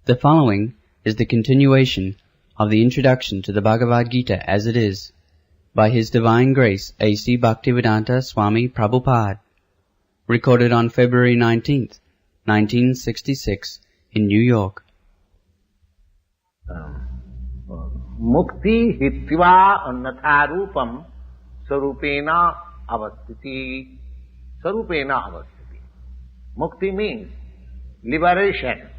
The following is the continuation of the introduction to the Bhagavad Gita as it is, by His Divine Grace A.C. Bhaktivedanta Swami Prabhupada, recorded on February 19th, 1966, in New York. Mukti hitva annatha rupam sarupena avastiti. Sarupena avastiti. Mukti means liberation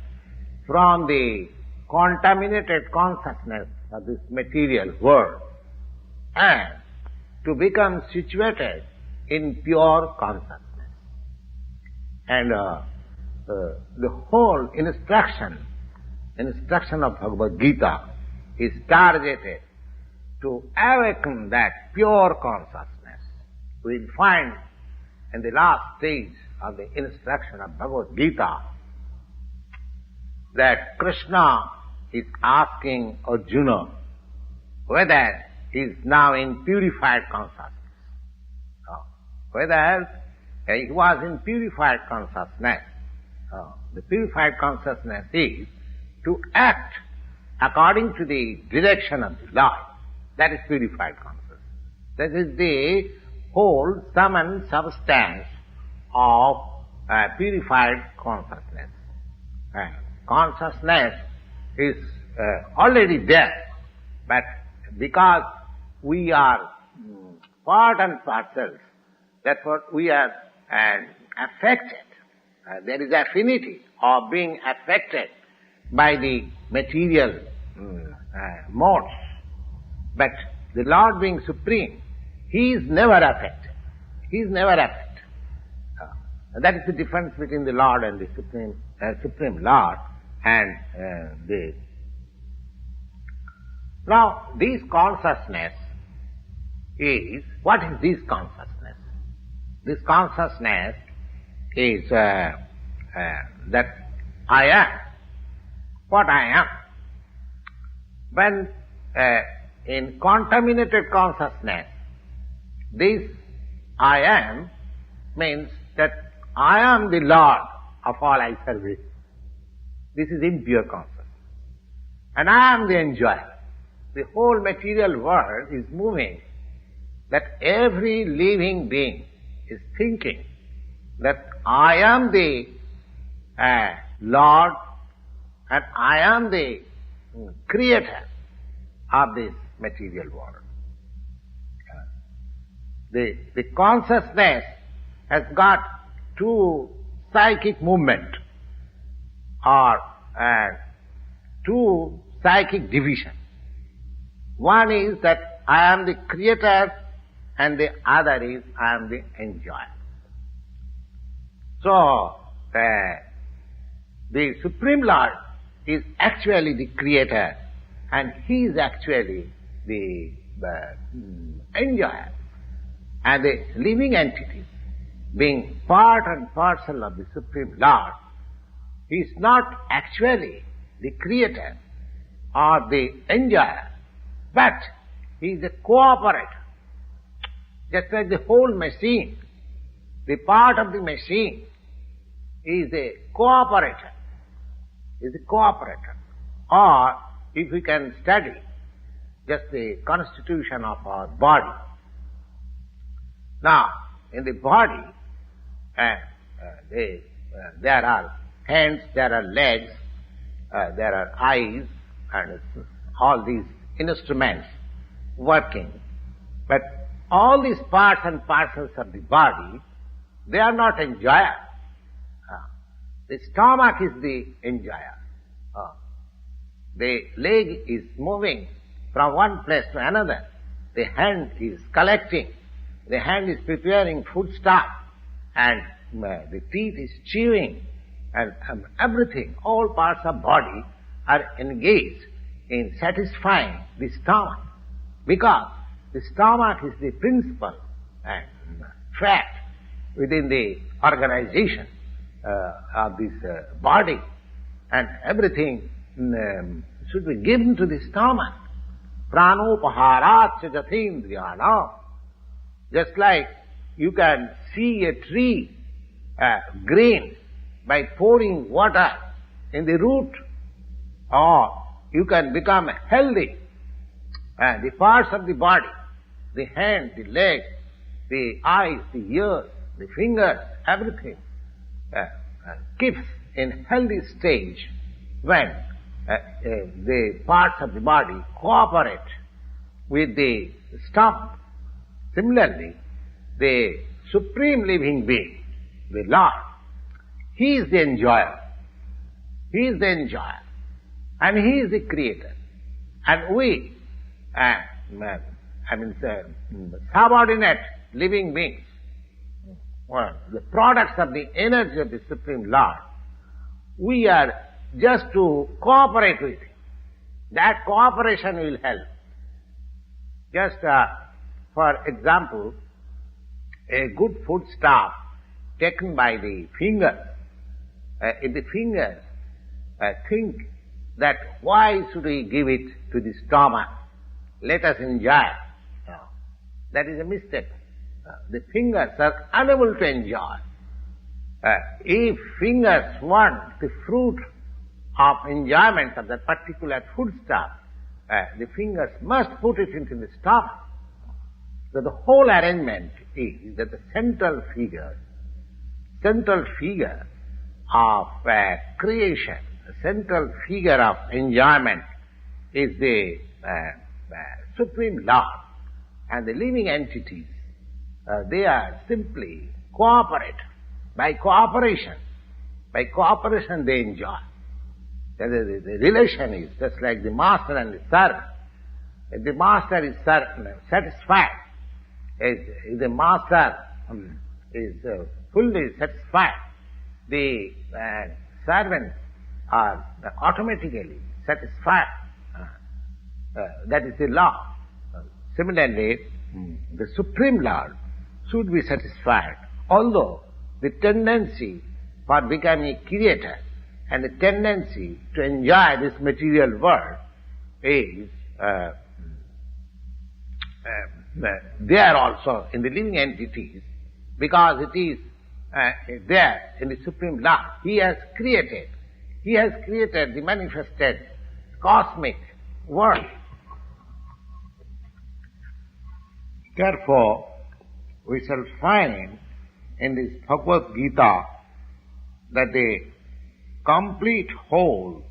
from the contaminated consciousness of this material world and to become situated in pure consciousness. And the whole instruction of Bhagavad Gita is targeted to awaken that pure consciousness. We will find in the last stage of the instruction of Bhagavad Gita that Krishna is asking Arjuna whether he is now in purified consciousness. Whether he was in purified consciousness. The purified consciousness is to act according to the direction of the Lord. That is purified consciousness. That is the whole sum and substance of purified consciousness. Consciousness is already there, but because we are part and parcels, therefore we are affected. There is affinity of being affected by the material modes. But the Lord being supreme, He is never affected. He is never affected. That is the difference between the Lord and the Supreme Lord and the... Now, this consciousness is... What is this consciousness? This consciousness is that I am what I am. When in contaminated consciousness, this I am means that I am the Lord of all I service. This is impure consciousness. And I am the enjoyer. The whole material world is moving, that every living being is thinking that I am the Lord and I am the creator of this material world. The consciousness has got two psychic movements or two psychic divisions. One is that I am the creator and the other is I am the enjoyer. So, the Supreme Lord is actually the creator and He is actually the enjoyer. And the living entities, being part and parcel of the Supreme Lord, He is not actually the creator or the enjoyer, but He is a cooperator. Just like the whole machine, the part of the machine is a cooperator. Is a cooperator. Or if we can study just the constitution of our body. Now, in the body, there are hands, there are legs, there are eyes, and all these instruments working. But all these parts and parcels of the body, they are not enjoyer. The stomach is the enjoyer. The leg is moving from one place to another. The hand is collecting. The hand is preparing foodstuff. And the teeth is chewing. And everything, all parts of body are engaged in satisfying the stomach. Because the stomach is the principal fact within the organization of this body, and everything should be given to the stomach. Pranopaharat jathendriyana. Just like you can see a tree green by pouring water in the root, or you can become healthy. The parts of the body, the hand, the leg, the eyes, the ears, the fingers, everything keeps in healthy stage when the parts of the body cooperate with the stomach. Similarly, the Supreme Living Being, the Lord, He is the enjoyer. He is the enjoyer. And He is the creator. And we, subordinate living beings, the products of the energy of the Supreme Lord, we are just to cooperate with Him. That cooperation will help. Just for example, a good foodstuff taken by the fingers, if the fingers think that why should we give it to the stomach? Let us enjoy. No. That is a mistake. The fingers are unable to enjoy. If fingers want the fruit of enjoyment of that particular foodstuff, the fingers must put it into the stomach. So the whole arrangement is that the central figure of creation, the central figure of enjoyment is the Supreme Lord. And the living entities, they are simply cooperate. By cooperation they enjoy. The relation is just like the master and the servant. If the master is satisfied, if the master is fully satisfied, the servants are automatically satisfied. That is the law. Similarly, the Supreme Lord should be satisfied, although the tendency for becoming a creator and the tendency to enjoy this material world is there also in the living entities, because it is there in the Supreme Lord. He has created the manifested cosmic world. Therefore, we shall find in this Bhagavad Gita that the complete whole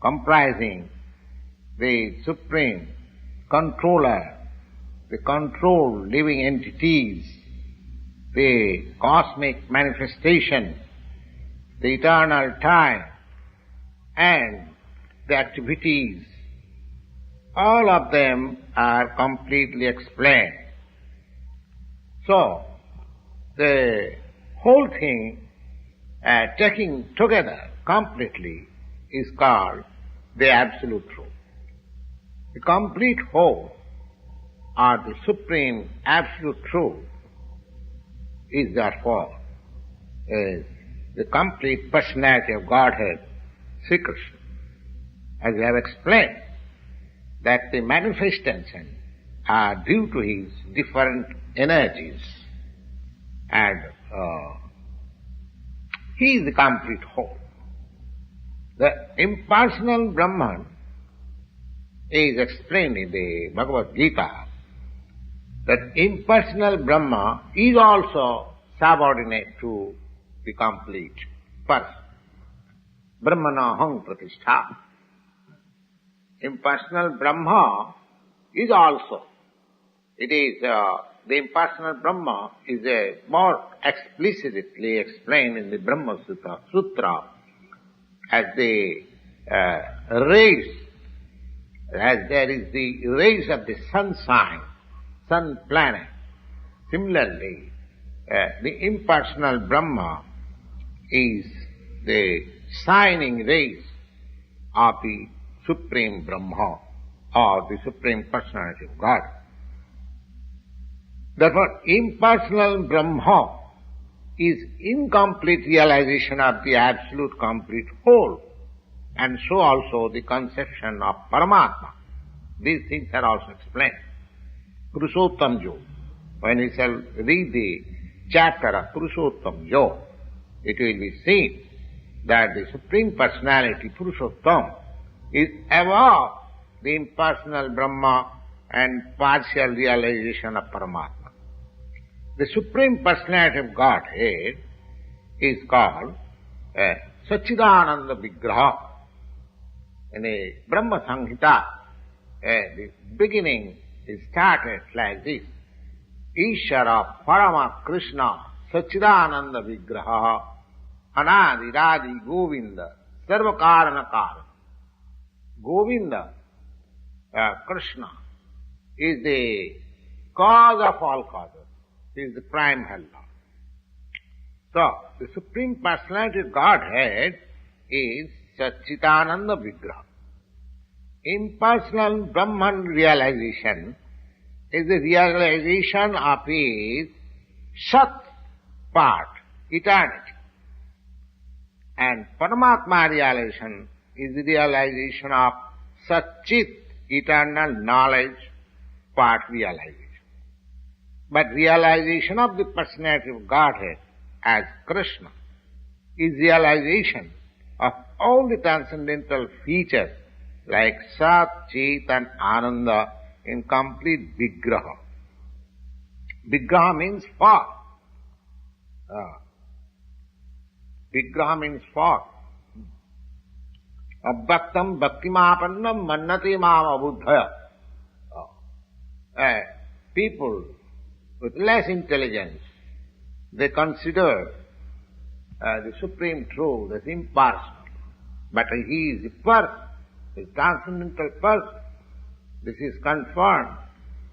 comprising the Supreme Controller, the controlled living entities, the cosmic manifestation, the eternal time, and the activities, all of them are completely explained. So, the whole thing taken together completely is called the Absolute Truth. The complete whole, or the Supreme Absolute Truth, is therefore the complete personality of Godhead, Sri Krishna. As we have explained, that the manifestations are due to his different energies, and he is the complete whole. The impersonal Brahman is explained in the Bhagavad Gita, that impersonal Brahma is also subordinate to the complete person. Brahmanaham pratishtha. Impersonal Brahma is also, the impersonal Brahma is more explicitly explained in the Brahma Sutra as the rays, as there is the rays of the sunshine, sun planet. Similarly, the impersonal Brahma is the shining rays of the Supreme Brahma, or the Supreme Personality of God. Therefore, impersonal Brahma is incomplete realization of the absolute complete whole, and so also the conception of Paramatma. These things are also explained. Purushottam Yoga. When we shall read the chapter of Purushottam Yoga, it will be seen that the Supreme Personality, Purushottam, is above the impersonal Brahma and partial realization of Paramatma. The Supreme Personality of Godhead is called Satchidananda Vigraha. In the Brahma Samhita, the beginning is started like this. Ishara Parama Krishna Satchidananda Vigraha Anadi Radi Govinda Sarvakarana Karana. Govinda, Krishna, is the cause of all causes. He is the prime Lord. So, the Supreme Personality of Godhead is Satchidananda Vigraha. Impersonal Brahman realization is the realization of his Sat part, eternity. And Paramatma realization is the realization of Satchit, eternal knowledge, part realization. But realization of the personality of Godhead as Krishna is realization of all the transcendental features like Sat, Chit and Ananda in complete Vigraha. Vigraha means form. Vigraha means form. Abhaktam bhaktimapannam mannati mam abuddhaya. People with less intelligence, they consider the Supreme Truth as impersonal. But he is a person, a transcendental person. This is confirmed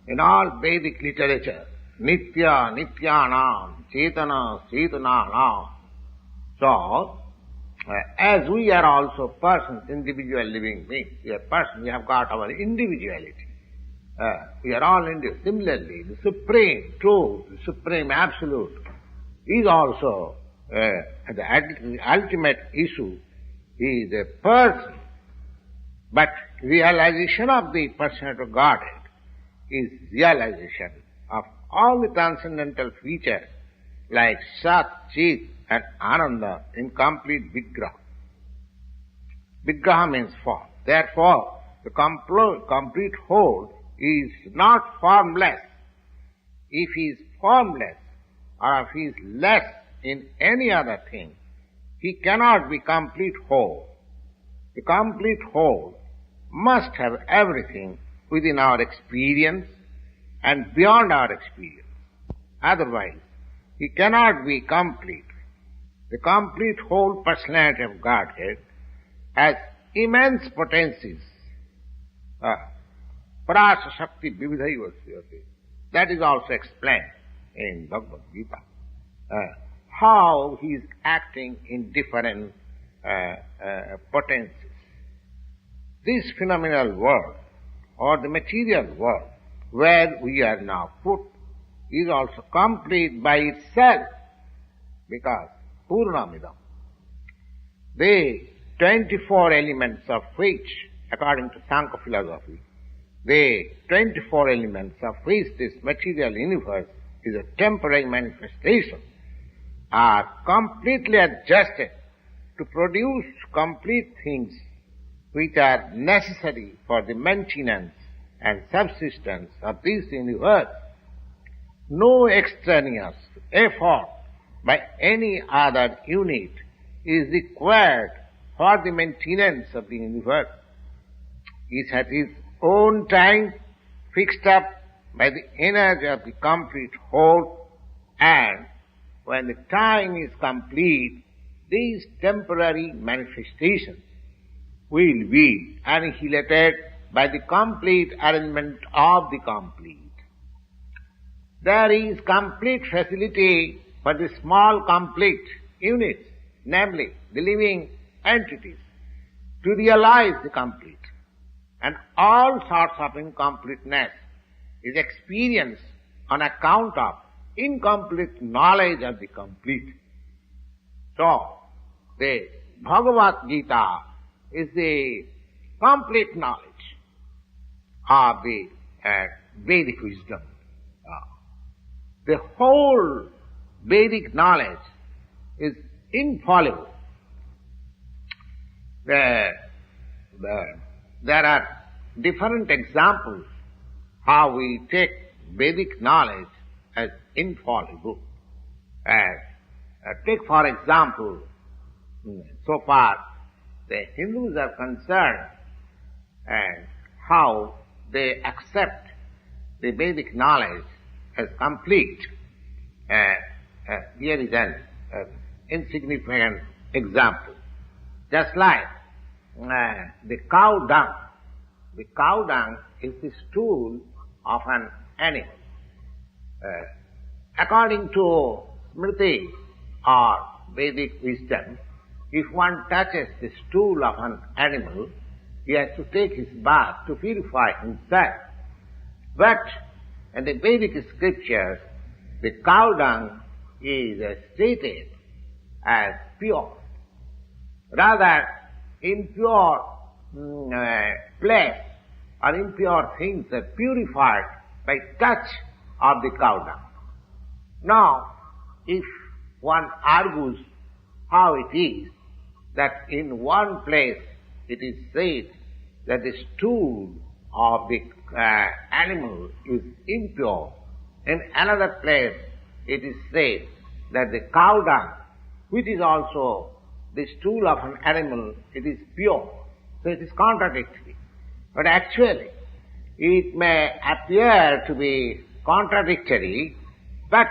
in all Vedic literature. Nitya, Nityanam, Chetana, Chetananam. So, as we are also persons, individual living beings, we are persons, we have got our individuality. We are all individual. Similarly, the Supreme Truth, the Supreme Absolute is also the ultimate issue. He is a person. But realization of the personality of Godhead is realization of all the transcendental features like Sat, Chit and Ananda in complete Vigraha. Vigraha means form. Therefore, the complete whole is not formless. If he is formless or if he is less in any other thing, he cannot be complete whole. The complete whole must have everything within our experience and beyond our experience. Otherwise, he cannot be complete. The complete whole personality of Godhead has immense potencies. Parasa Shakti Vividhaiva Sriyate. That is also explained in Bhagavad Gita. How he is acting in different potencies. This phenomenal world, or the material world, where we are now put, is also complete by itself, because Purnamidam. The 24 elements of which, according to Sankhya philosophy, the 24 elements of which this material universe is a temporary manifestation, are completely adjusted to produce complete things which are necessary for the maintenance and subsistence of this universe. No extraneous effort by any other unit is required for the maintenance of the universe. It has its own time fixed up by the energy of the complete whole, and when the time is complete, these temporary manifestations will be annihilated by the complete arrangement of the complete. There is complete facility for the small complete units, namely the living entities, to realize the complete. And all sorts of incompleteness is experienced on account of incomplete knowledge of the complete. So, the Bhagavad Gita is the complete knowledge of the Vedic wisdom. The whole Vedic knowledge is infallible. The there are different examples how we take Vedic knowledge as infallible. Take for example, so far the Hindus are concerned and how they accept the Vedic knowledge as complete. Here is an insignificant example. Just like the cow dung. The cow dung is the stool of an animal. According to Smriti or Vedic wisdom, if one touches the stool of an animal, he has to take his bath to purify himself. But in the Vedic scriptures, the cow dung is stated as pure. Rather, impure place or impure things are purified by touch of the cow dung. Now, if one argues how it is that in one place it is said that the stool of the animal is impure, in another place it is said that the cow dung, which is also the stool of an animal, it is pure. So it is contradictory. But actually, it may appear to be contradictory, but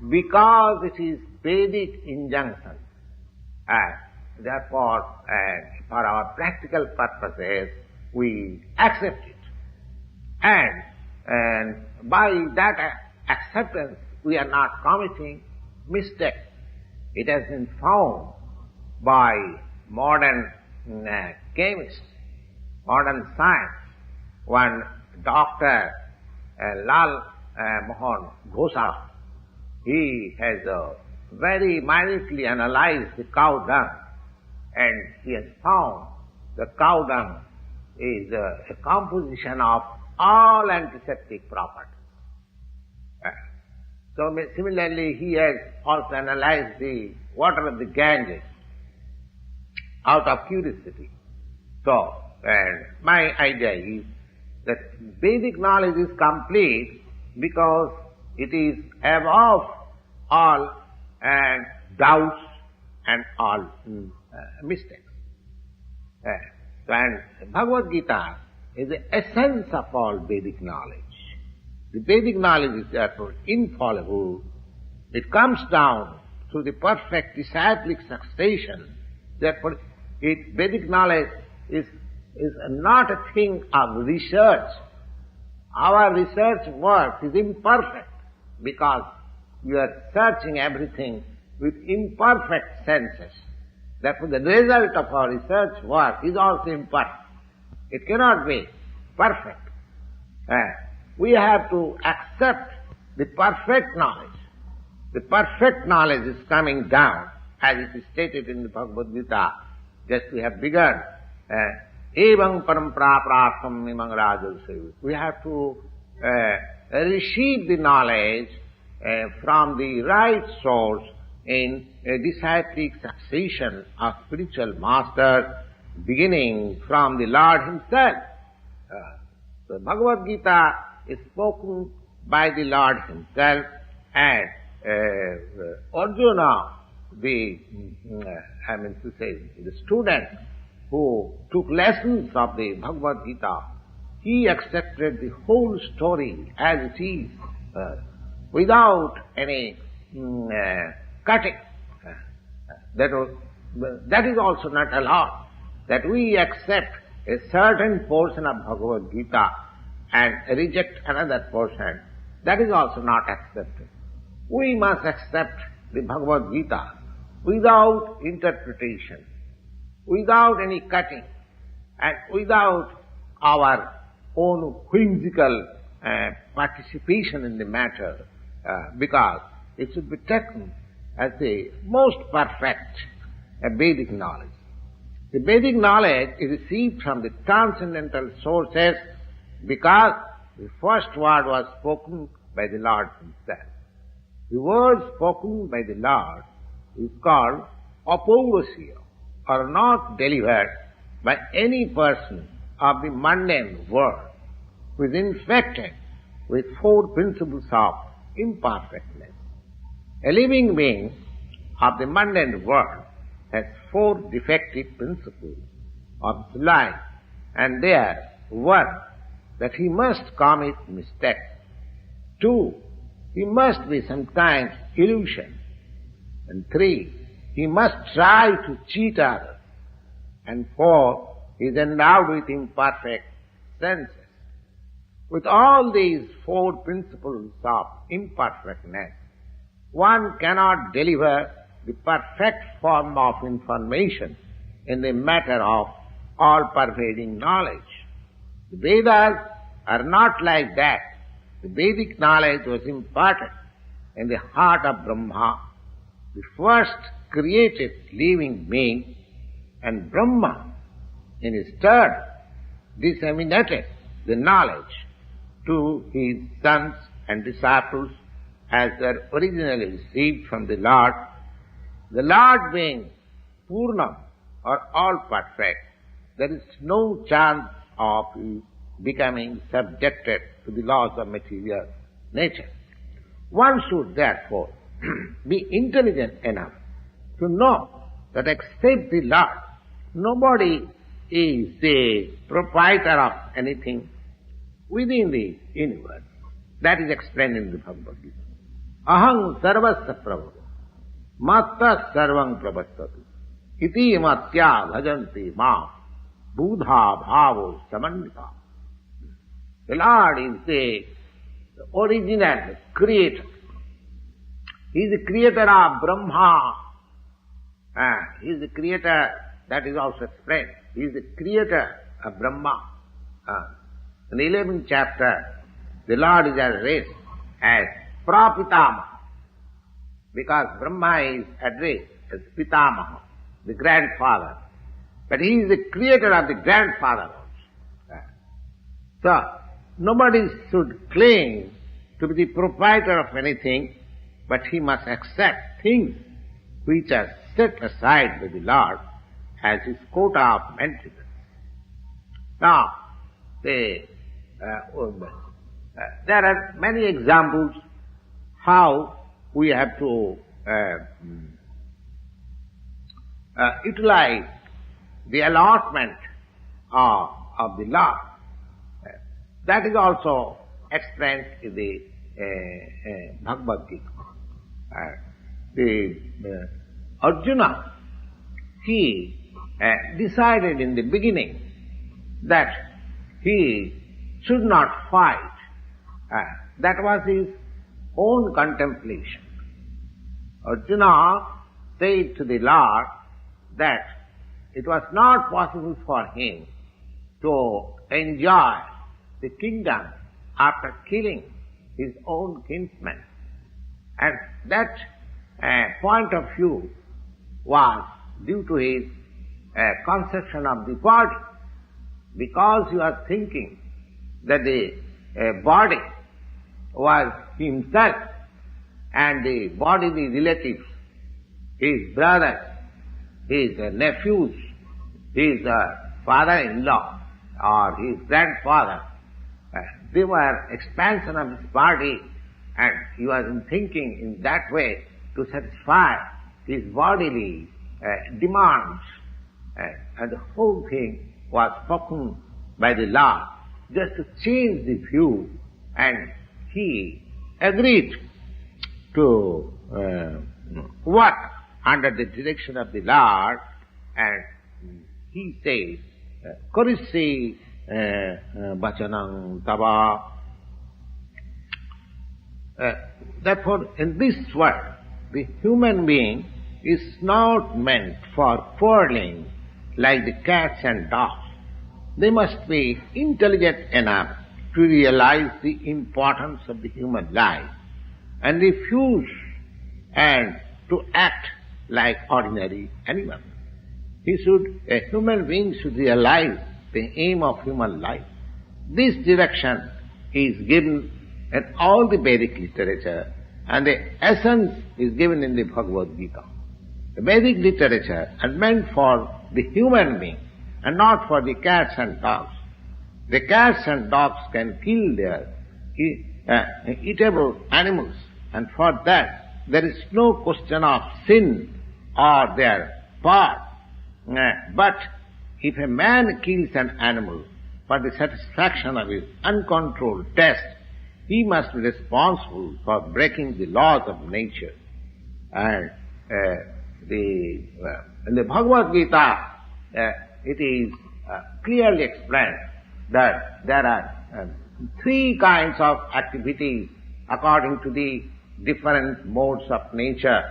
because it is Vedic injunction, therefore, for our practical purposes, we accept it. And by that acceptance, we are not committing mistake. It has been found by modern chemists, modern science. One Dr. Lal Mohan Ghosa, he has very minutely analyzed the cow dung, and he has found the cow dung is a composition of all antiseptic properties. So similarly, he has also analyzed the water of the Ganges out of curiosity. So, my idea is that Vedic knowledge is complete because it is above all doubts and all mistakes. And Bhagavad Gita is the essence of all Vedic knowledge. The Vedic knowledge is therefore infallible. It comes down to the perfect disciplic succession. Therefore, Vedic knowledge is not a thing of research. Our research work is imperfect because we are searching everything with imperfect senses. Therefore, the result of our research work is also imperfect. It cannot be perfect. We have to accept the perfect knowledge. The perfect knowledge is coming down, as it is stated in the Bhagavad Gita. Just we have begun. Evam parampara prasam imang rajasya. We have to receive the knowledge from the right source in a disciplic succession of spiritual masters, beginning from the Lord Himself. The Bhagavad Gita is spoken by the Lord Himself, and Arjuna, the student who took lessons of the Bhagavad Gita, he accepted the whole story as it is, without any cutting. That is also not allowed, that we accept a certain portion of Bhagavad Gita and reject another portion. That is also not accepted. We must accept the Bhagavad Gita without interpretation, without any cutting, and without our own whimsical participation in the matter, because it should be taken as the most perfect Vedic knowledge. The Vedic knowledge is received from the transcendental sources because the first word was spoken by the Lord Himself. The word spoken by the Lord is called apaurasya, or not delivered by any person of the mundane world, who is infected with four principles of imperfectness. A living being of the mundane world has four defective principles of life, and they are: 1, that he must commit mistakes; 2, he must be sometimes illusion; and 3, he must try to cheat others; and 4, he is endowed with imperfect senses. With all these four principles of imperfectness, one cannot deliver the perfect form of information in the matter of all-pervading knowledge. The Vedas are not like that. The Vedic knowledge was imparted in the heart of Brahma, the first created living being, and Brahma, in his turn, disseminated the knowledge to his sons and disciples as were originally received from the Lord. The Lord being Purnam, or all-perfect, there is no chance of his becoming subjected to the laws of material nature. One should therefore be intelligent enough to know that except the Lord, nobody is the proprietor of anything within the universe. That is explained in the Bhagavad Gita. Aham sarvasya prabhu, matta sarvam prabhastatu, iti matya bhajanti ma, buddha bhavo samannita. The Lord is the original creator. He is the creator of Brahma. He is the creator, that is also explained. He is the creator of Brahma. In the 11th chapter, the Lord is addressed as Prapitamaha, because Brahma is addressed as Pitamaha, the grandfather. But he is the creator of the grandfather also. So, nobody should claim to be the proprietor of anything, but he must accept things which are set aside by the Lord as his quota of maintenance. Now, there are many examples how we have to utilize the allotment of the Lord. That is also explained in the Bhagavad Gita. Arjuna, he decided in the beginning that he should not fight. That was his own contemplation. Arjuna said to the Lord that it was not possible for him to enjoy the kingdom after killing his own kinsmen. And that point of view was due to his conception of the body. Because he was thinking that the body was himself, and the body, the relatives, his brothers, his nephews, his father-in-law, or his grandfather, they were expansion of his body, and he was thinking in that way to satisfy his bodily demands. And the whole thing was spoken by the Lord just to change the view, and he agreed to work under the direction of the Lord, and he says, Karisi Bachanam Tava. Therefore, in this world, the human being is not meant for quarreling like the cats and dogs. They must be intelligent enough to realize the importance of the human life and refuse and to act like ordinary animals. A human being should realize the aim of human life. This direction is given in all the Vedic literature, and the essence is given in the Bhagavad Gita. The Vedic literature is meant for the human being and not for the cats and dogs. The cats and dogs can kill their eatable animals, and for that there is no question of sin or their part. But if a man kills an animal for the satisfaction of his uncontrolled taste, he must be responsible for breaking the laws of nature. And in the Bhagavad Gita, it is clearly explained that there are three kinds of activities according to the different modes of nature.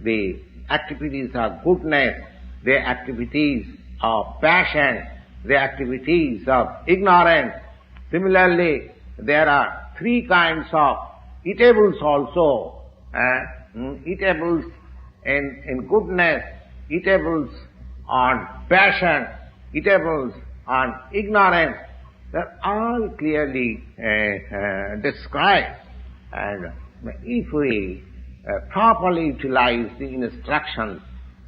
The activities of goodness, the activities of passion, the activities of ignorance. Similarly, there are three kinds of eatables also. Eatables in goodness, eatables on passion, eatables on ignorance. They're all clearly described. And if we properly utilize the instructions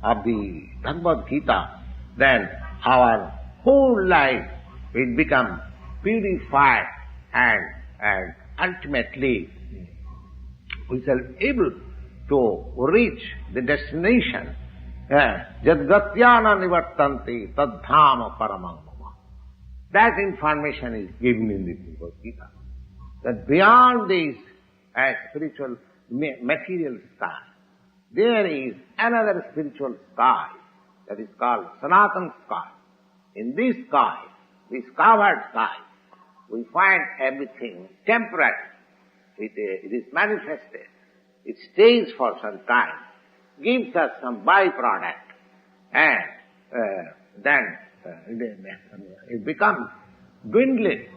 of the Bhagavad Gita, then our whole life will become purified, and ultimately we shall be able to reach the destination. Jadgatyana nivartanti tadhama paramam mama. That information is given in the Bhagavad Gita. That beyond this spiritual material sky, there is another spiritual sky that is called Sanatana sky. In this sky, this covered sky, we find everything temporary. It is manifested. It stays for some time, gives us some byproduct, and then it becomes dwindling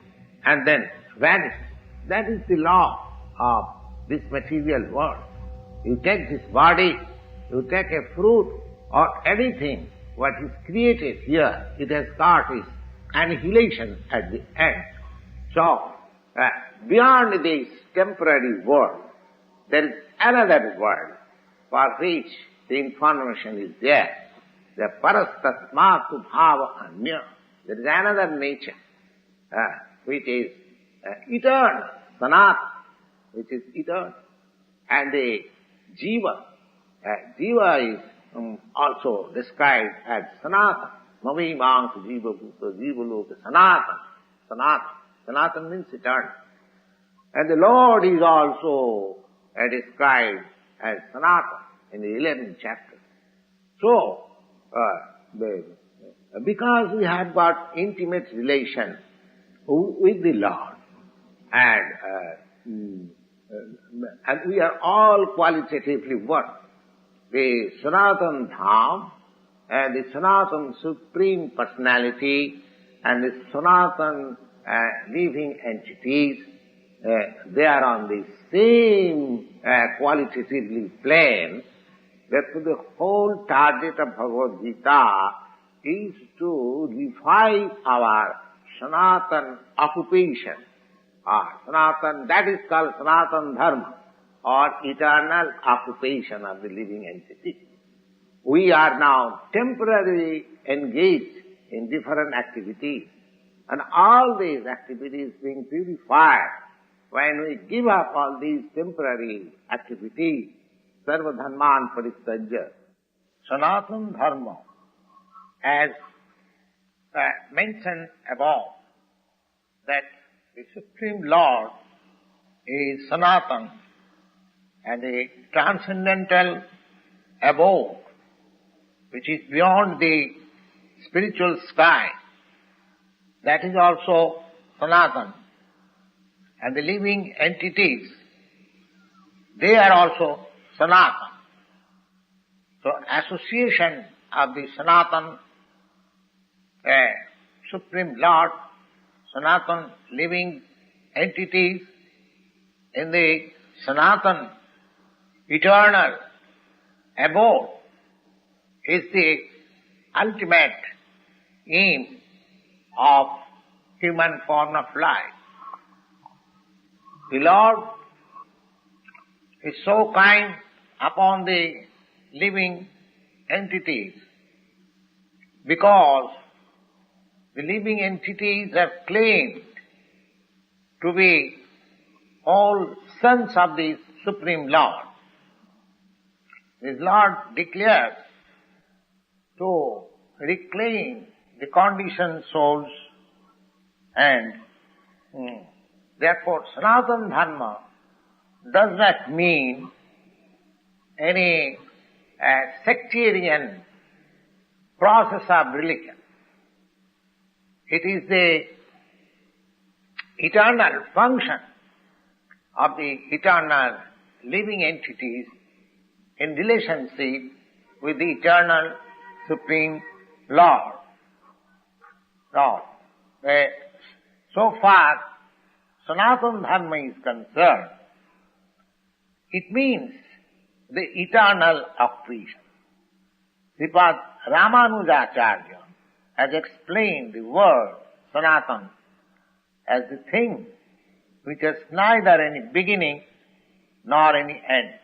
and then vanishes. That is the law of this material world. You take this body, you take a fruit or anything, what is created here, it has got its annihilation at the end. So, beyond this temporary world, there is another world for which the information is there. The parastasmatu bhava anya. There is another nature which is eternal, sanatana, which is eternal. And the jiva, jiva is also described as sanatana. Mavimangsa jiva bhuta jiva loka sanatana. Sanatana. Sanatana means eternal. And the Lord is also described as Sanatana in the 11th chapter. So, because we have got intimate relation with the Lord, and we are all qualitatively one, the Sanatana Dham and the Sanatana Supreme Personality and the Sanatana living entities, they are on the same qualitatively plane. Therefore, the whole target of Bhagavad Gita is to revive our Sanatana occupation, Sanatana, that is called Sanatana Dharma, or eternal occupation of the living entity. We are now temporarily engaged in different activities, and all these activities being purified. When we give up all these temporary activities, sarva dharman paristajya, Sanatana Dharma, as mentioned above, that the Supreme Lord is Sanatana, and the transcendental abode, which is beyond the spiritual sky, that is also Sanatana. And the living entities, they are also Sanatana. So association of the Sanatana Supreme Lord, Sanatana living entities in the Sanatana eternal abode is the ultimate aim of human form of life. The Lord is so kind upon the living entities because the living entities have claimed to be all sons of the Supreme Lord. This Lord declares to reclaim the conditioned souls, and therefore Sanatana Dharma does not mean any sectarian process of religion. It is the eternal function of the eternal living entities in relationship with the eternal Supreme Lord. So far Sanatana Dharma is concerned, it means the eternal accretion. Sripad Ramanujacharya has explained the word Sanatana as the thing which has neither any beginning nor any end.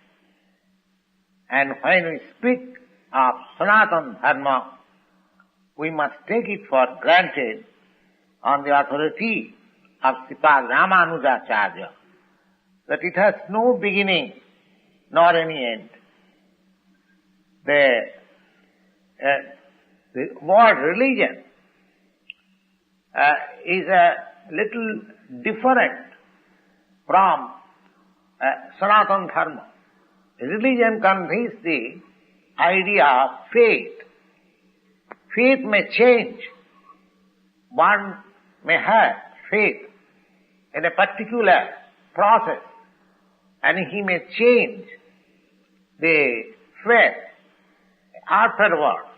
And when we speak of Sanatana Dharma, we must take it for granted on the authority of Sripad Ramanujacharya that it has no beginning nor any end. The word religion is a little different from Sanatana Dharma. Religion conveys the idea of faith. Faith may change. One may have faith in a particular process, and he may change the faith afterwards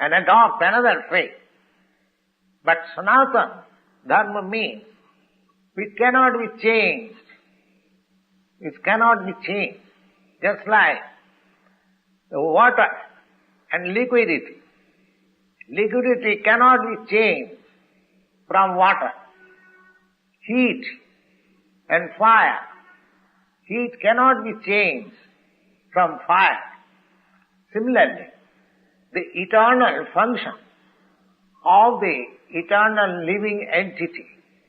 and adopt another faith. But Sanatana Dharma means it cannot be changed. It cannot be changed. Just like the water and liquidity. Liquidity cannot be changed from water. Heat and fire. Heat cannot be changed from fire. Similarly, the eternal function of the eternal living entity,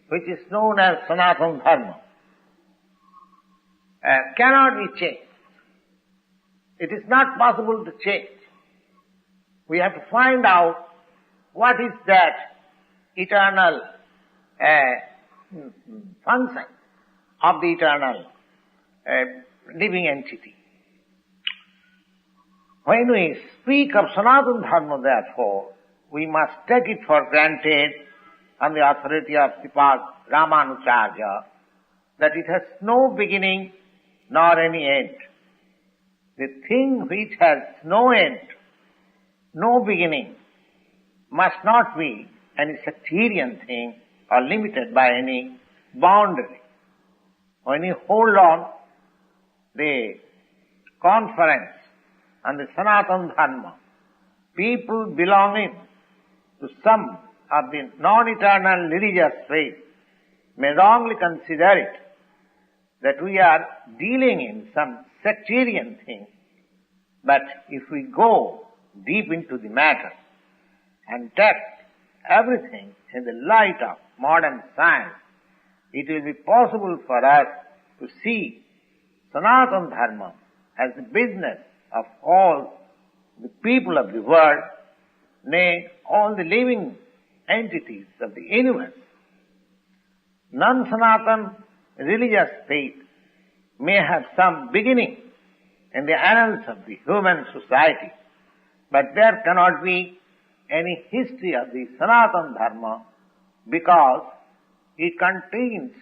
which is known as Sanatana Dharma, cannot be changed. It is not possible to change. We have to find out what is that eternal function of the eternal living entity. When we speak of Sanatana Dharma, therefore, we must take it for granted on the authority of Sripad Ramanujacharya that it has no beginning nor any end. The thing which has no end, no beginning, must not be any sectarian thing or limited by any boundary. When you hold on the conference on the Sanatana Dharma, people belonging to some of the non-eternal religious faith may wrongly consider it that we are dealing in some sectarian thing. But if we go deep into the matter and test everything in the light of modern science, it will be possible for us to see Sanatana Dharma as the business of all the people of the world, nay, all the living entities of the universe. Non-Sanatana religious faith may have some beginning in the annals of the human society, but there cannot be any history of the Sanatana Dharma because it continues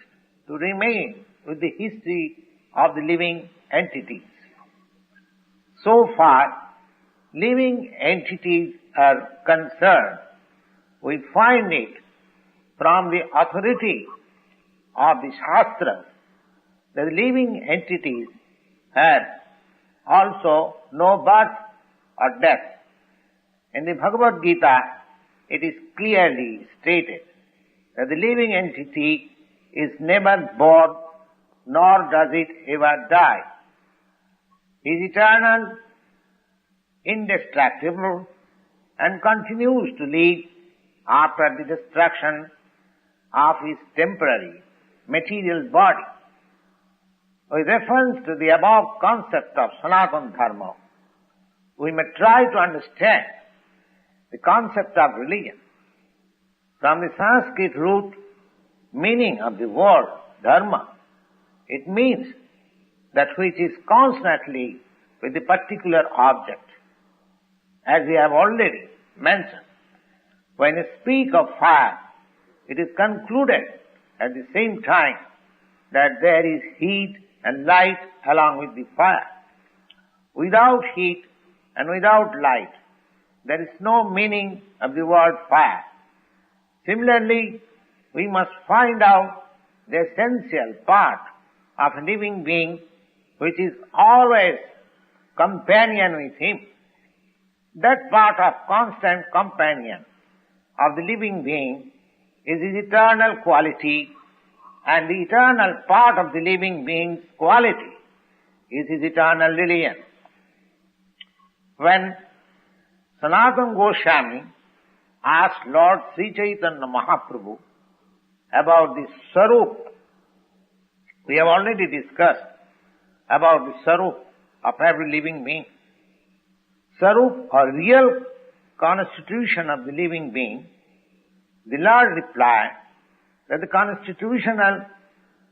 to remain with the history of the living entities. So far, living entities are concerned, we find it from the authority of the Shastras that the living entities have also no birth or death. In the Bhagavad Gita, it is clearly stated that the living entity is never born nor does it ever die. He is eternal, indestructible, and continues to live after the destruction of his temporary material body. With reference to the above concept of Sanatana Dharma, we may try to understand the concept of religion. From the Sanskrit root meaning of the word dharma, it means that which is constantly with a particular object. As we have already mentioned, when we speak of fire, it is concluded at the same time that there is heat and light along with the fire. Without heat and without light, there is no meaning of the word fire. Similarly, we must find out the essential part of a living being which is always companion with him. That part of constant companion of the living being is his eternal quality, and the eternal part of the living being's quality is his eternal religion. When Sanatana Goswami asked Lord Sri Chaitanya Mahaprabhu about the Sarup, we have already discussed about the Sarup of every living being. Sarup, or real constitution of the living being, the Lord replied that the constitutional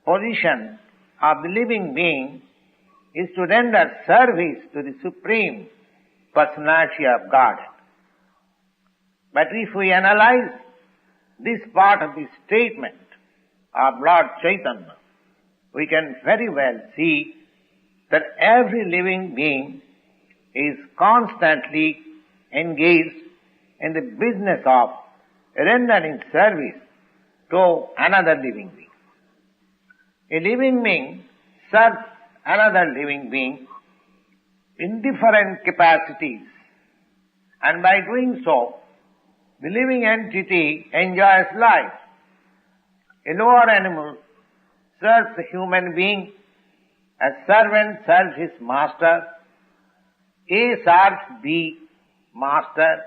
position of the living being is to render service to the Supreme Personality of Godhead. But if we analyze this part of the statement of Lord Chaitanya, we can very well see that every living being is constantly engaged in the business of rendering service to another living being. A living being serves another living being in different capacities, and by doing so, the living entity enjoys life. A lower animal serves the human being, a servant serves his master, A serves B master,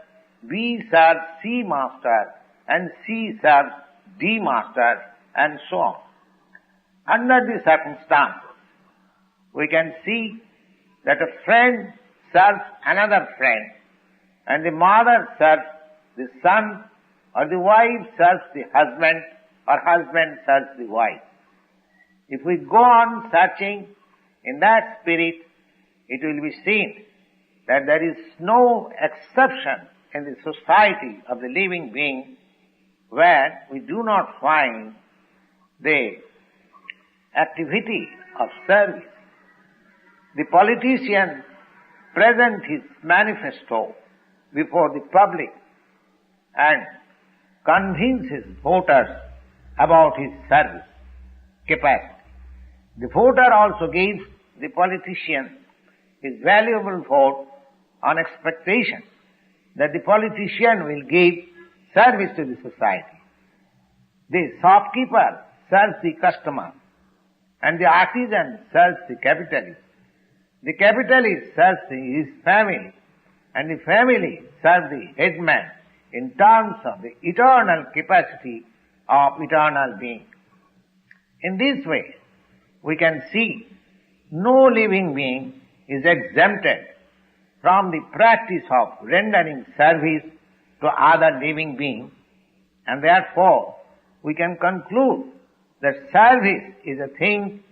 B serves C master, and C serves D master, and so on. Under these circumstances, we can see that a friend serves another friend, and the mother serves the son, or the wife serves the husband, or husband serves the wife. If we go on searching in that spirit, it will be seen that there is no exception in the society of the living being where we do not find the activity of service. The politician presents his manifesto before the public and convinces voters about his service capacity. The voter also gives the politician his valuable vote on expectation that the politician will give service to the society. The shopkeeper serves the customer, and the artisan serves the capitalist. The capitalist serves his family, and the family serves the headman in terms of the eternal capacity of eternal being. In this way, we can see no living being is exempted from the practice of rendering service to other living beings, and therefore we can conclude that service is a thing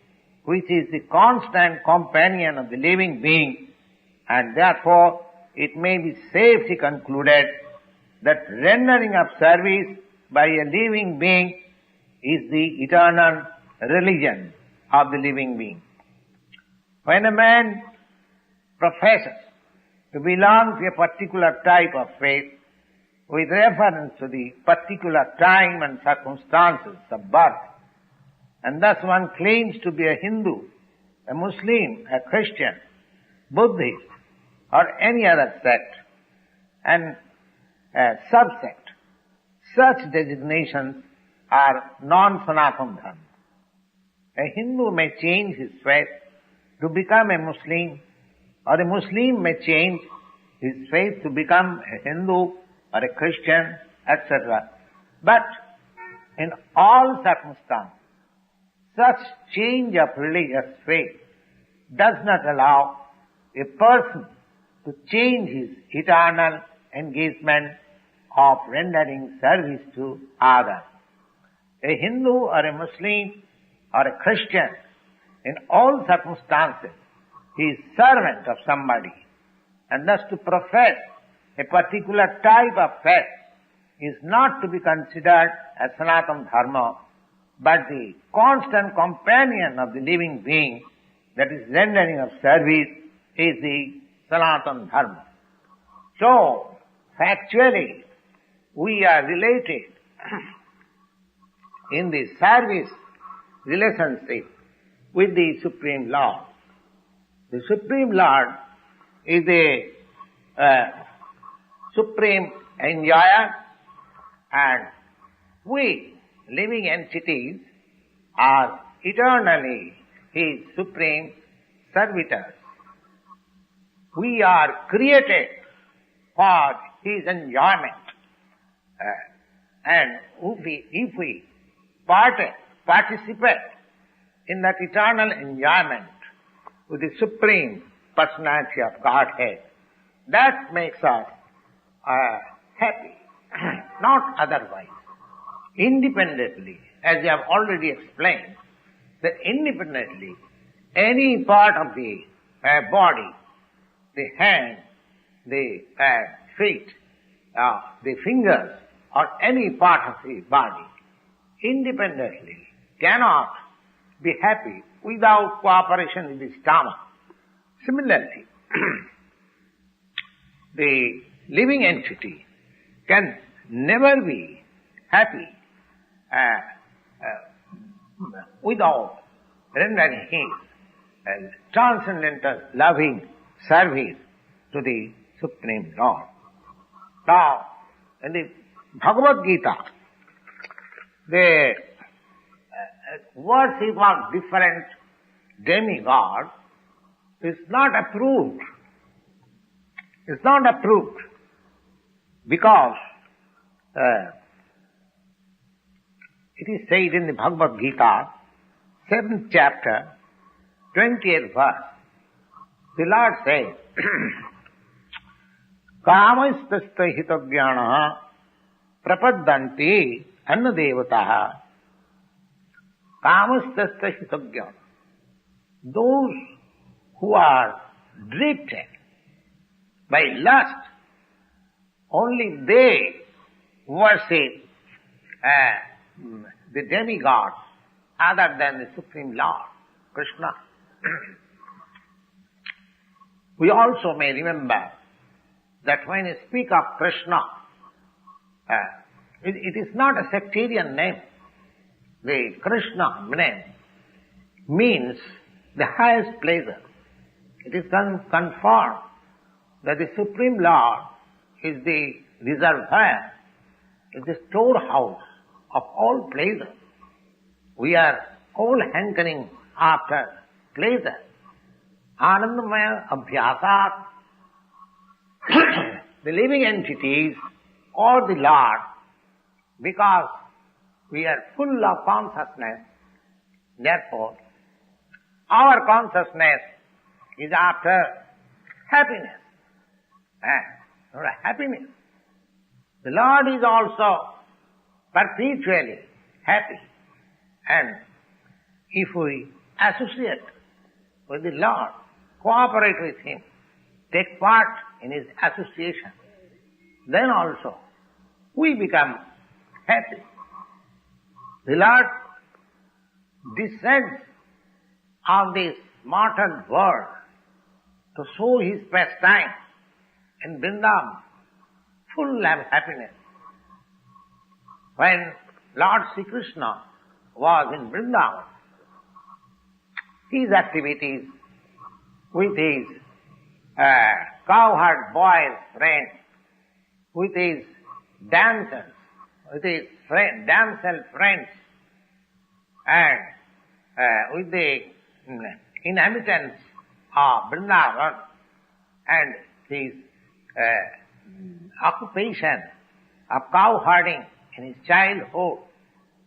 which is the constant companion of the living being, and therefore it may be safely concluded that rendering of service by a living being is the eternal religion of the living being. When a man professes to belong to a particular type of faith with reference to the particular time and circumstances of birth, and thus one claims to be a Hindu, a Muslim, a Christian, Buddhist, or any other sect and a subsect, such designations are non-Sanatana Dharma. A Hindu may change his faith to become a Muslim, or a Muslim may change his faith to become a Hindu or a Christian etc. But in all circumstances, such change of religious faith does not allow a person to change his eternal engagement of rendering service to others. A Hindu or a Muslim or a Christian, in all circumstances, he is servant of somebody. And thus to profess a particular type of faith is not to be considered as Sanatana Dharma, but the constant companion of the living being, that is rendering of service, is the Sanatana Dharma. So, factually, we are related in the service relationship with the Supreme Lord. The Supreme Lord is the supreme enjoyer, and we, living entities, are eternally His supreme servitors. We are created for His enjoyment. And if we participate in that eternal enjoyment with the Supreme Personality of Godhead, that makes us happy, not otherwise. Independently, as I have already explained, that independently, any part of the body, the hand, the feet, the fingers, or any part of the body, independently cannot be happy without cooperation with the stomach. Similarly, the living entity can never be happy without rendering his transcendental loving service to the Supreme Lord. Now, in the Bhagavad Gita, the worship of different demigods is not approved. It's not approved because it is said in the Bhagavad Gita, 7th chapter, 20th verse, the Lord says, Kamastasya hitagyana prapaddanti annadevataha. Kamastasya hitagyana. Those who are drifted by lust, only they worship the demigods other than the Supreme Lord, Krishna. We also may remember that when you speak of Krishna, it is not a sectarian name. The Krishna name means the highest pleasure. It is confirmed that the Supreme Lord is the reservoir, is the storehouse of all pleasure. We are all hankering after pleasure. Anandamaya abhyasat. The living entities or the Lord, because we are full of consciousness, therefore our consciousness is after happiness. Happiness. The Lord is also perpetually happy. And if we associate with the Lord, cooperate with Him, take part in His association, then also we become happy. The Lord descends on this mortal world to show His pastime in Vrindavan, full of happiness. When Lord Sri Krishna was in Vrindavan, his activities with his cowherd boy friends, with his dancers, with his damsel friends, and with the inhabitants of Vrindavan, and his occupation of cow herding in his childhood,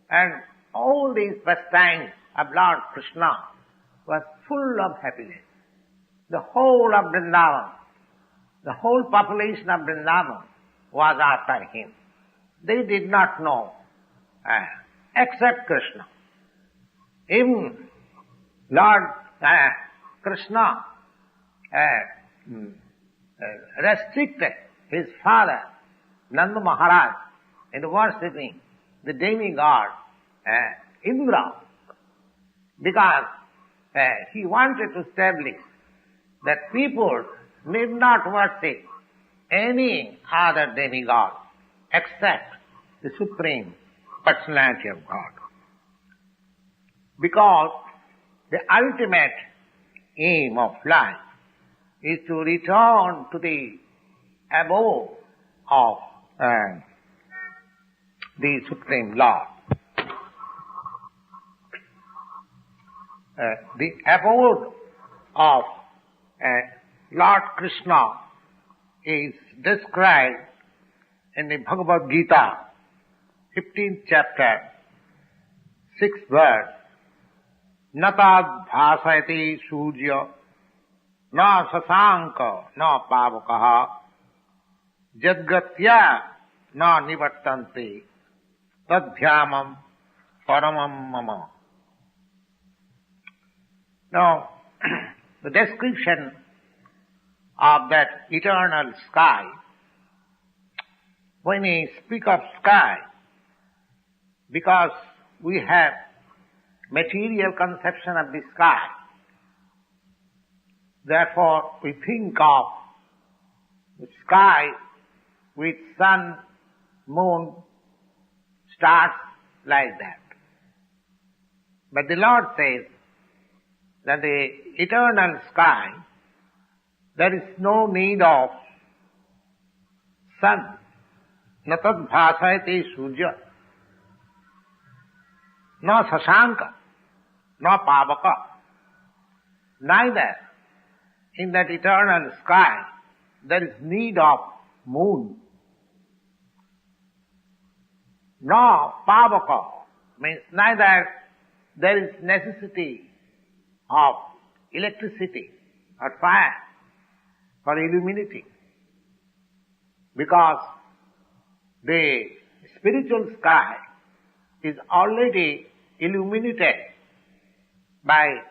and all these pastimes of Lord Krishna was full of happiness. The whole of Vrindavan, the whole population of Vrindavan was after him. They did not know except Krishna. Even Lord Krishna restricted his father, Nanda Maharaj, in worshipping the demigod Indra, because he wanted to establish that people need not worship any other demigod except the Supreme Personality of God. Because the ultimate aim of life is to return to the abode of the Supreme Lord. The abode of Lord Krishna is described in the Bhagavad Gita, 15th chapter, 6th verse. Natad bhasayati surya na sasanka na pavakaha jadgatya na nivartante tadhyamam paramam mama. Now, the description of that eternal sky, when we speak of sky, because we have material conception of the sky, therefore we think of the sky with sun, moon, stars, like that. But the Lord says that the eternal sky, there is no need of sun. Natad bhasayate surya, no sasanka, no pavaka. Neither in that eternal sky there is need of moon. No pavaka means neither there is necessity of electricity or fire for illuminating, because the spiritual sky is already illuminated by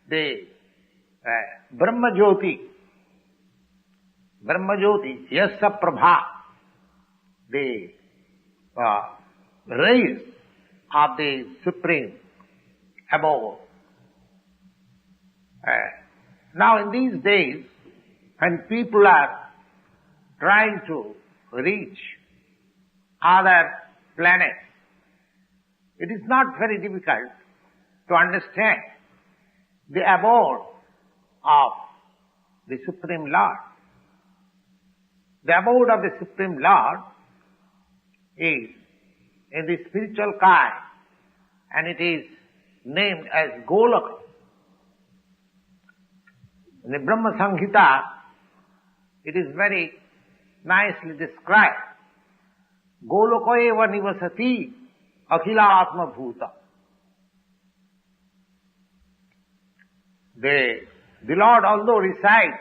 the Brahma Jyoti, Yasya Prabha, the rays of the Supreme above. Now in these days, when people are trying to reach other planets, it is not very difficult to understand the abode of the Supreme Lord. The abode of the Supreme Lord is in the spiritual sky, and it is named as Golaka. In the Brahma Samhita, it is very nicely described. Golaka eva nivasati akhila atma bhuta. The Lord, although resides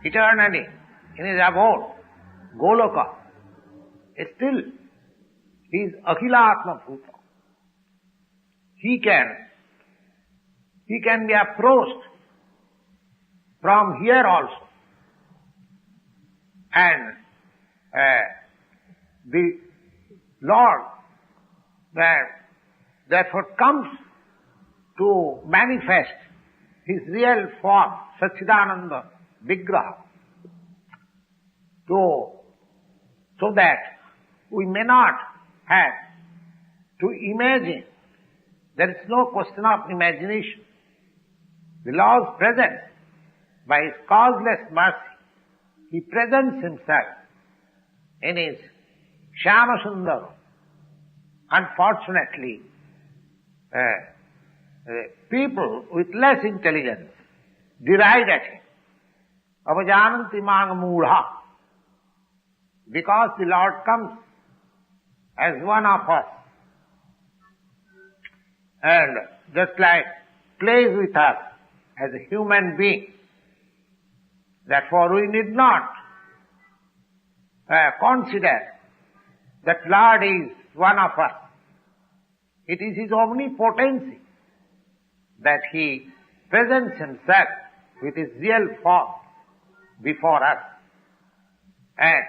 eternally in his abode, Golaka, still he is akhila atma bhuta. He can be approached from here also. And the Lord therefore comes to manifest his real form, Satchidananda Vigraha, so that we may not have to imagine. There is no question of imagination. The Lord's presence, by his causeless mercy, he presents himself in his Shyama Sundara. Unfortunately, people with less intelligence deride at him. Avajananti mang moodha. because the Lord comes as one of us and just like plays with us as a human being. Therefore we need not consider that Lord is one of us. It is His omnipotency that He presents Himself with His real form before us and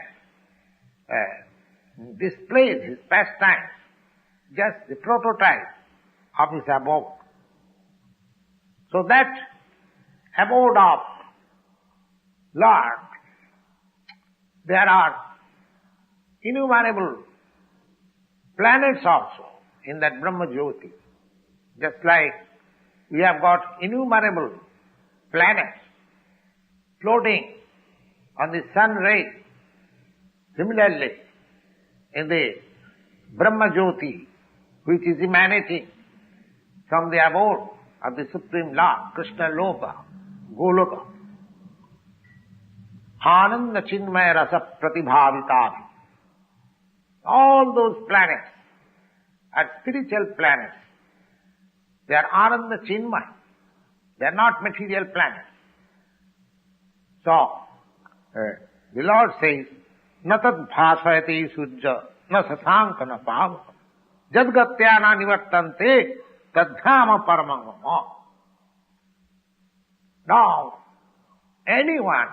displays His pastimes, just the prototype of His abode. So that abode of Lord, there are innumerable planets also in that Brahma Jyoti. Just like we have got innumerable planets floating on the sun rays. Similarly, in the Brahma Jyoti, which is emanating from the abode of the Supreme Lord, Krishna Loka, Goloka, Ananda Chinmaya Rasa Pratibhavitavi. All those planets are spiritual planets. They are Ananda Chinmaya. They are not material planets. So, the Lord says, na tad bhasayati sujja, na sasanka na pava, jadgatya na nivartante, tadhyama paramangama. Now, anyone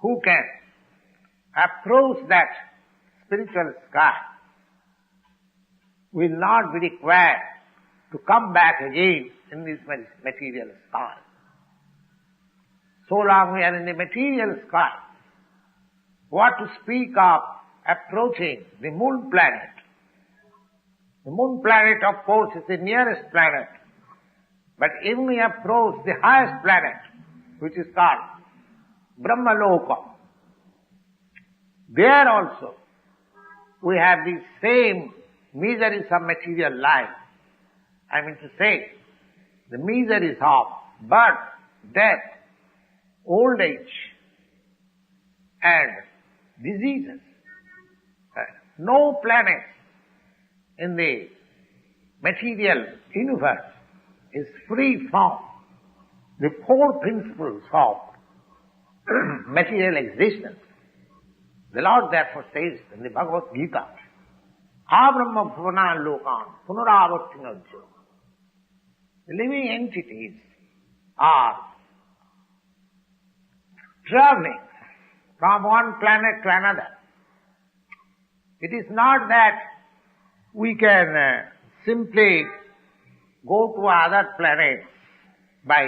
who can approach that spiritual sky will not be required to come back again in this material sky. So long we are in the material sky, what to speak of approaching the moon planet? The moon planet, of course, is the nearest planet, but even we approach the highest planet, which is called Brahmaloka. There also we have the same miseries of material life. I mean to say, the miseries of birth, death, old age, and diseases. No planet in the material universe is free from the four principles of material existence. The Lord therefore says in the Bhagavad Gita, Abrahma bhuvanan lokan punaravartinajyo. The living entities are traveling from one planet to another. It is not that we can simply go to other planets by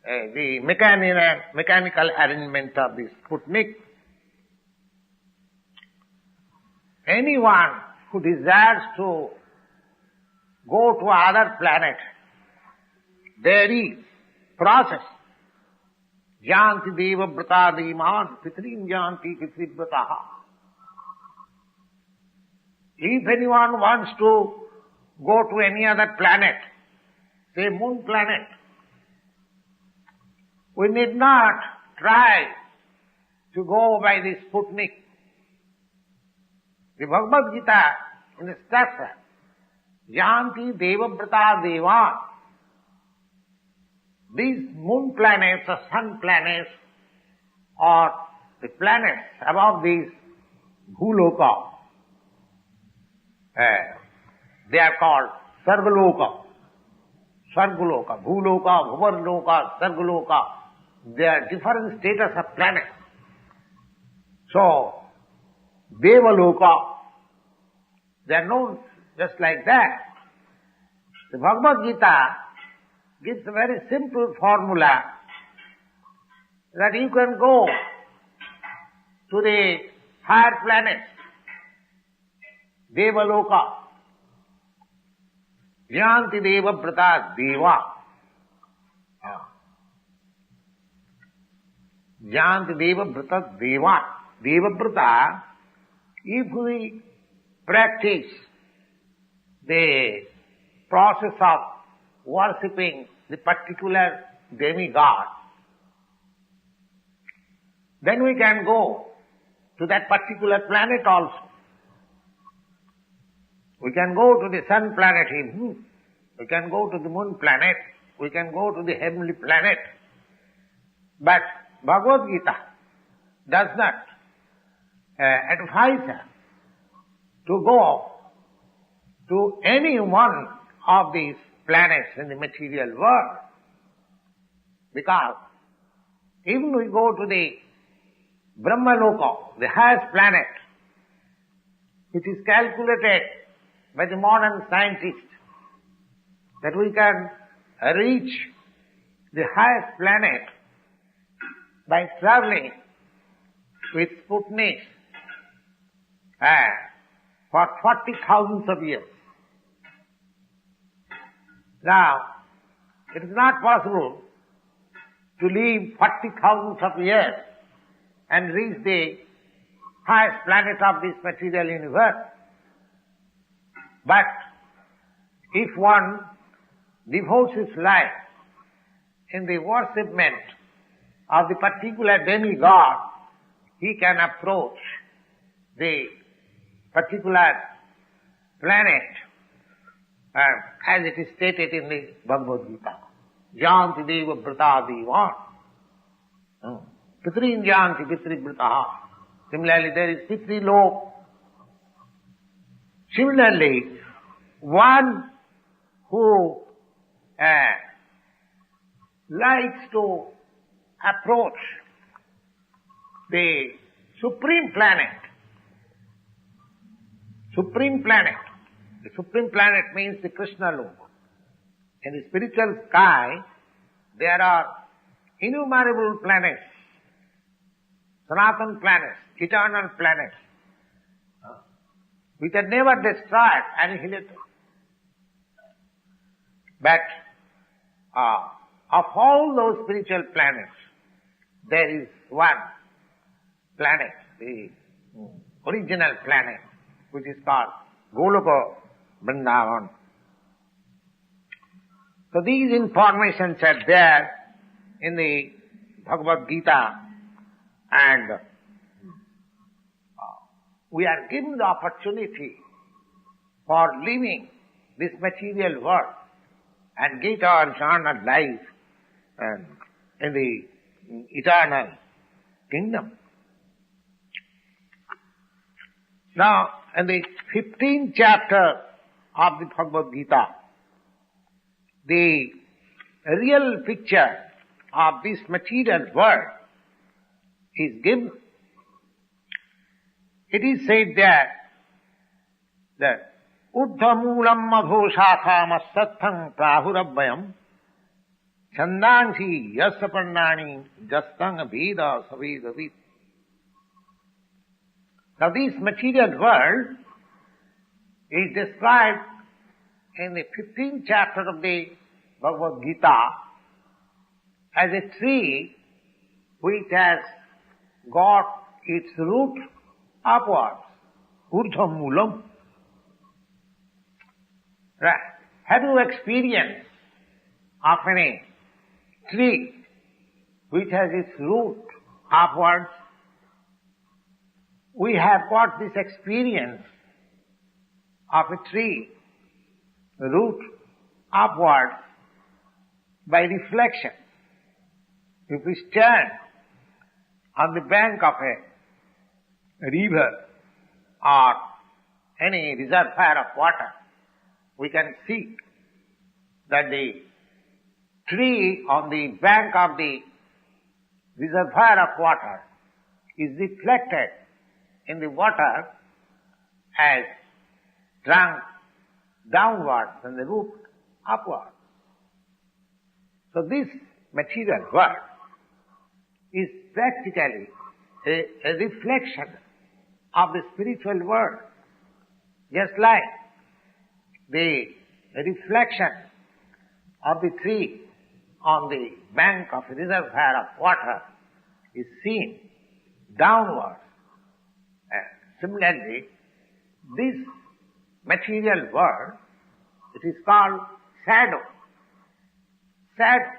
the mechanical arrangement of the Sputnik. Anyone who desires to go to other planet, there is process. Janti deva brata devan pitrim janti pitri brataha. If anyone wants to go to any other planet, say moon planet, we need not try to go by the Sputnik. The Bhagavad Gita instructs us, Janti deva brata devan. These moon planets or sun planets or the planets above these Bhuloka, they are called Sargaloka. Sargaloka, Bhuloka, Bhuvarloka, Sargaloka. They are different status of planets. So, Devaloka, they are known just like that. The Bhagavad Gita gives a very simple formula that you can go to the higher planets, Devaloka, Janti Deva Brata Deva. Janti Deva Brata Deva. Deva Brata, if we practice the process of worshipping the particular demigod, then we can go to to that particular planet also. We can go to the sun planet, we can go to the moon planet, we can go to the heavenly planet. But Bhagavad Gita does not advise us to go to any one of these planets in the material world. Because even we go to the Brahmaloka, the highest planet, it is calculated by the modern scientists that we can reach the highest planet by traveling with Sputnik for 40,000 of years. Now, it is not possible to live 40,000 of years and reach the highest planet of this material universe. But if one devotes his life in the worshipment of the particular demigod, he can approach the particular planet as it is stated in the Bhagavad Gita. Janti deva vrata devan. Pitrin janti pitri vrata. Similarly, there is pitri lok. Similarly, one who likes to approach the supreme planet. Supreme planet. The supreme planet means the Krishna Loka. In the spiritual sky, there are innumerable planets, Sanatana planets, eternal planets, which are never destroyed, annihilated. But of all those spiritual planets, there is one planet, the original planet, which is called Goloka Vrindavan. So these informations are there in the Bhagavad Gita, and we are given the opportunity for living this material world and get our eternal life in the eternal kingdom. Now, in the 15th chapter of the Bhagavad Gita, the real picture of this material world is given. It is said there that Uddhamulam madhoshakam sattang prahurabhayam chandansi yasapannani jastang veda savedavit. Now this material world is described in the 15th chapter of the Bhagavad Gita as a tree which has got its root upwards, urdhva moolam. Right. Have you experienced of any tree which has its root upwards? We have got this experience of a tree root upwards by reflection. If we stand on the bank of a river or any reservoir of water, we can see that the tree on the bank of the reservoir of water is reflected in the water as trunk downwards and the root upwards. So this material world is practically a reflection of the spiritual world, just like the reflection of the tree on the bank of a reservoir of water is seen downwards. Similarly, this material world, it is called shadow. Shadow.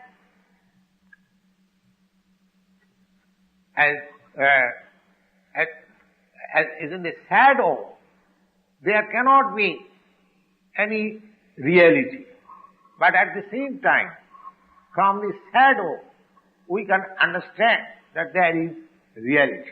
is in the shadow, there cannot be any reality. But at the same time, from the shadow, we can understand that there is reality.